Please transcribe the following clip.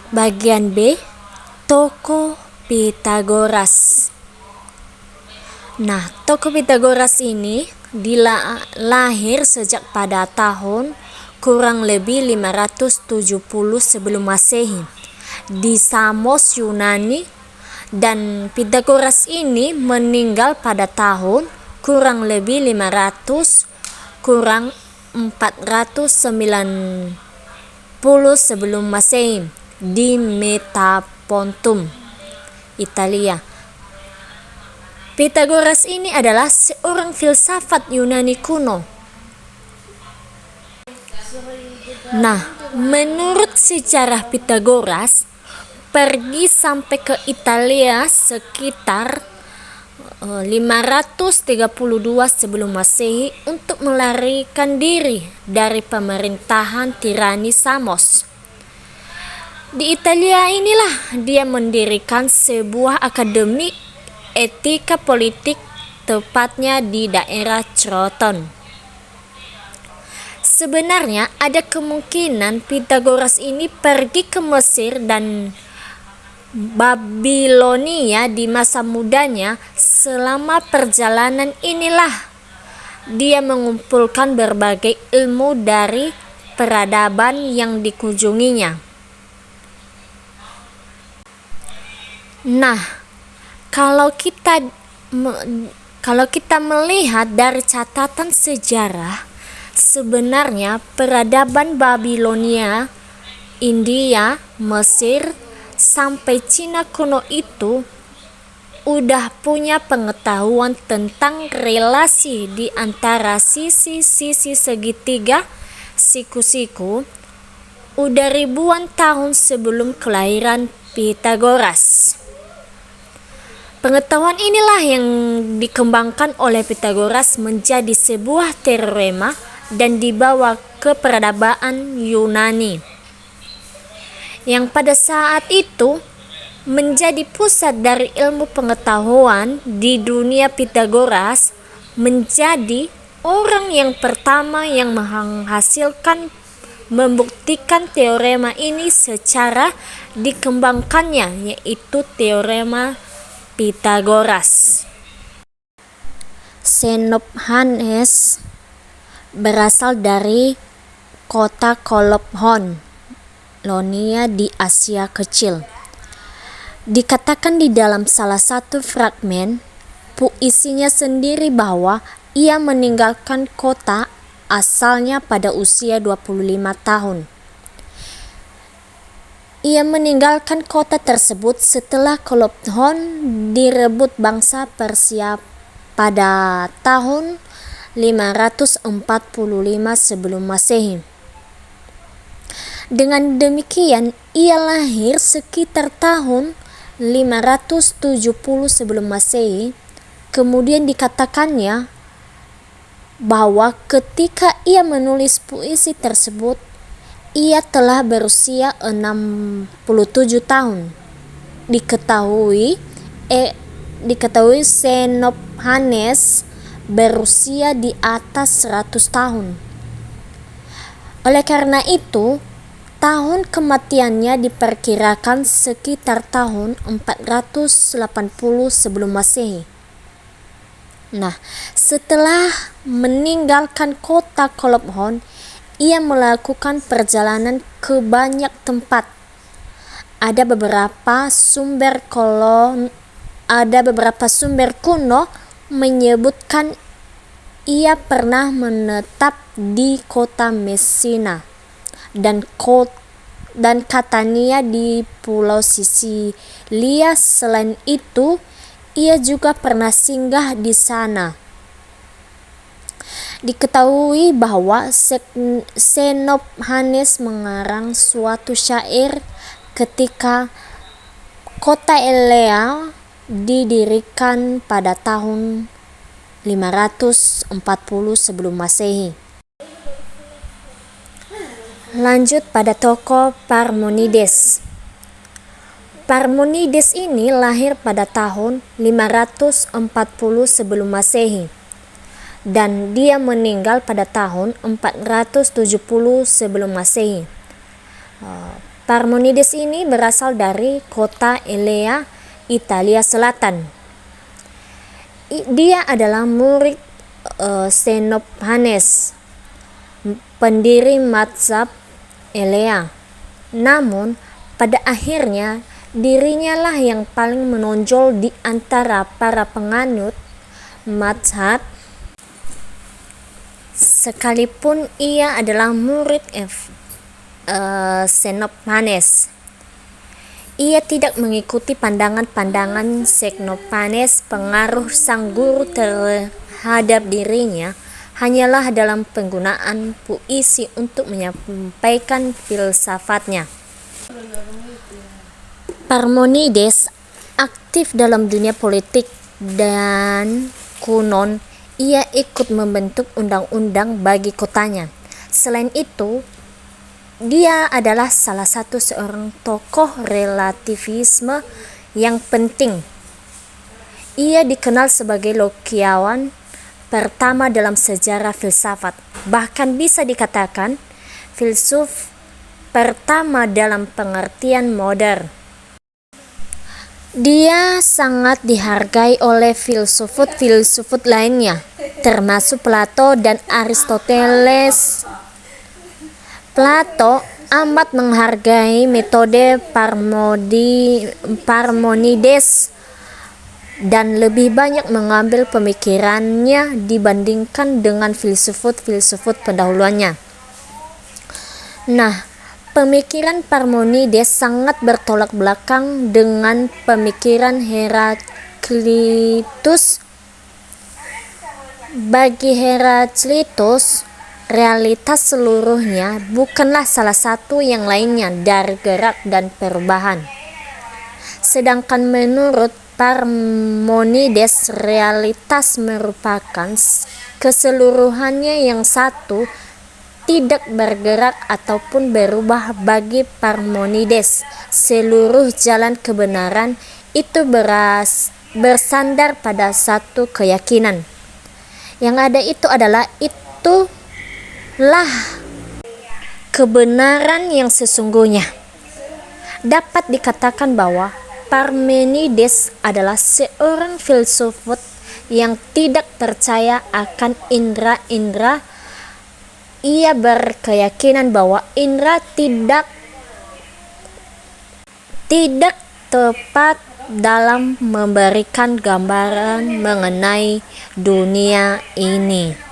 Bagian B, Toko Pitagoras. Nah, Toko Pitagoras ini lahir sejak pada tahun kurang lebih 570 sebelum Masehi di Samos, Yunani, dan Pitagoras ini meninggal pada tahun kurang lebih 490 sebelum Masehi di Metapontum, Italia. Pitagoras ini adalah seorang filsafat Yunani kuno. Nah, menurut sejarah Pitagoras, pergi sampai ke Italia sekitar 532 sebelum Masehi untuk melarikan diri dari pemerintahan tirani Samos. Di Italia inilah dia mendirikan sebuah akademi etika politik, tepatnya di daerah Croton. Sebenarnya ada kemungkinan Pitagoras ini pergi ke Mesir dan Babilonia di masa mudanya. Selama perjalanan inilah dia mengumpulkan berbagai ilmu dari peradaban yang dikunjunginya. Nah, kalau kita melihat dari catatan sejarah, sebenarnya peradaban Babilonia, India, Mesir, sampai Cina kuno itu udah punya pengetahuan tentang relasi di antara sisi-sisi segitiga siku-siku udah ribuan tahun sebelum kelahiran Pitagoras. Pengetahuan inilah yang dikembangkan oleh Pitagoras menjadi sebuah teorema dan dibawa ke peradaban Yunani, yang pada saat itu menjadi pusat dari ilmu pengetahuan di dunia. Pitagoras menjadi orang yang pertama yang membuktikan teorema ini secara dikembangkannya, yaitu teorema Pitagoras. Xenophanes berasal dari kota Kolophon, Ionia di Asia Kecil. Dikatakan di dalam salah satu fragmen puisinya sendiri bahwa ia meninggalkan kota asalnya pada usia 25 tahun. Ia meninggalkan kota tersebut setelah Kolophon direbut bangsa Persia pada tahun 545 sebelum Masehi. Dengan demikian, ia lahir sekitar tahun 570 sebelum Masehi. Kemudian dikatakannya bahwa ketika ia menulis puisi tersebut, ia telah berusia 67 tahun. Diketahui Xenophanes berusia di atas 100 tahun. Oleh karena itu, tahun kematiannya diperkirakan sekitar tahun 480 sebelum Masehi. Nah, setelah meninggalkan kota Kolophon, ia melakukan perjalanan ke banyak tempat. Ada beberapa sumber kuno menyebutkan ia pernah menetap di kota Messina dan Catania di Pulau Sisilia. Selain itu, ia juga pernah singgah di sana. Diketahui bahwa Xenophanes mengarang suatu syair ketika kota Elea didirikan pada tahun 540 sebelum Masehi. Lanjut pada tokoh Parmenides. Parmenides ini lahir pada tahun 540 sebelum Masehi dan dia meninggal pada tahun 470 sebelum Masehi. Parmenides ini berasal dari kota Elea, Italia Selatan. Dia adalah murid Xenophanes, pendiri mazhab Elea. Namun, pada akhirnya dirinya lah yang paling menonjol di antara para penganut mazhab, sekalipun ia adalah murid Xenophanes. Ia tidak mengikuti pandangan-pandangan Xenophanes. Pengaruh sang guru terhadap dirinya hanyalah dalam penggunaan puisi untuk menyampaikan filsafatnya. Parmenides aktif dalam dunia politik dan konon ia ikut membentuk undang-undang bagi kotanya. Selain itu, dia adalah salah satu seorang tokoh relativisme yang penting. Ia dikenal sebagai logiawan pertama dalam sejarah filsafat. Bahkan bisa dikatakan filsuf pertama dalam pengertian modern. Dia sangat dihargai oleh filsufut lainnya, termasuk Plato dan Aristoteles. Plato amat menghargai metode Parmenides dan lebih banyak mengambil pemikirannya dibandingkan dengan filsufut pendahuluannya. Nah, pemikiran Parmenides sangat bertolak belakang dengan pemikiran Heraklitus. Bagi Heraklitus, realitas seluruhnya bukanlah salah satu yang lainnya dari gerak dan perubahan. Sedangkan menurut Parmenides, realitas merupakan keseluruhannya yang satu, tidak bergerak ataupun berubah. Bagi Parmenides, seluruh jalan kebenaran itu bersandar pada satu keyakinan. Yang ada itu adalah kebenaran yang sesungguhnya. Dapat dikatakan bahwa Parmenides adalah seorang filsuf yang tidak percaya akan indera-indera. Ia berkeyakinan bahwa indera tidak tepat dalam memberikan gambaran mengenai dunia ini.